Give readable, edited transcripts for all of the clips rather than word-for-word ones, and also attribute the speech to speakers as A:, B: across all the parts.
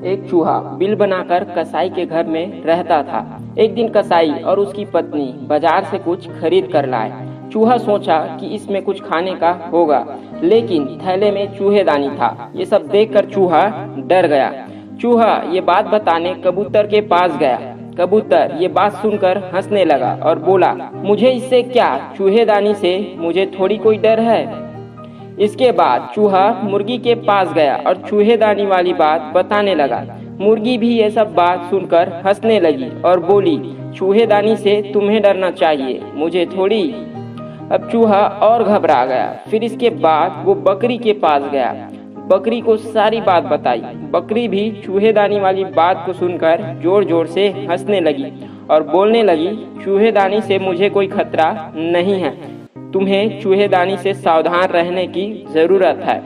A: एक चूहा बिल बनाकर कसाई के घर में रहता था। एक दिन कसाई और उसकी पत्नी बाजार से कुछ खरीद कर लाए। चूहा सोचा कि इसमें कुछ खाने का होगा, लेकिन थैले में चूहेदानी था। ये सब देखकर चूहा डर गया। चूहा ये बात बताने कबूतर के पास गया। कबूतर ये बात सुनकर हंसने लगा और बोला, मुझे इससे क्या, चूहेदानी से मुझे थोड़ी कोई डर है। इसके बाद चूहा मुर्गी के पास गया और चूहेदानी वाली बात बताने लगा। मुर्गी भी ये सब बात सुनकर हंसने लगी और बोली, चूहेदानी से तुम्हें डरना चाहिए, मुझे थोड़ी। अब चूहा और घबरा गया। फिर इसके बाद वो बकरी के पास गया। बकरी को सारी बात बताई। बकरी भी चूहेदानी वाली बात को सुनकर जोर जोर से हंसने लगी और बोलने लगी, चूहेदानी से मुझे कोई खतरा नहीं है, तुम्हें चूहेदानी से सावधान रहने की जरूरत है।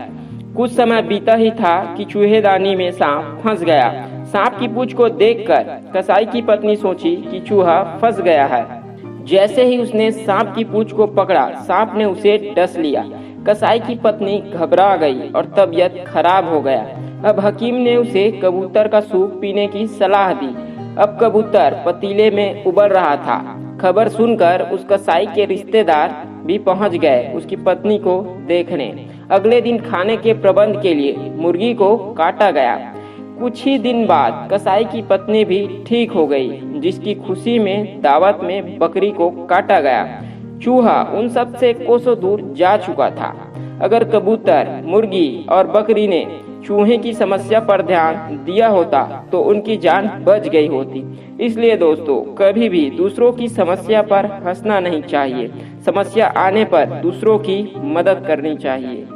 A: कुछ समय बीता ही था कि चूहेदानी में सांप फंस गया। सांप की पूंछ को देखकर कसाई की पत्नी सोची कि चूहा फंस गया है। जैसे ही उसने सांप की पूंछ को पकड़ा, सांप ने उसे डस लिया। कसाई की पत्नी घबरा गई और तबीयत खराब हो गया। अब हकीम ने उसे कबूतर का सूप पीने की सलाह दी। अब कबूतर पतीले में उबल रहा था। खबर सुनकर उस कसाई के रिश्तेदार भी पहुंच गए उसकी पत्नी को देखने। अगले दिन खाने के प्रबंध के लिए मुर्गी को काटा गया। कुछ ही दिन बाद कसाई की पत्नी भी ठीक हो गई, जिसकी खुशी में दावत में बकरी को काटा गया। चूहा उन सब से कोसों दूर जा चुका था। अगर कबूतर, मुर्गी और बकरी ने चूहे की समस्या पर ध्यान दिया होता तो उनकी जान बच गई होती। इसलिए दोस्तों, कभी भी दूसरों की समस्या पर हंसना नहीं चाहिए। समस्या आने पर दूसरों की मदद करनी चाहिए।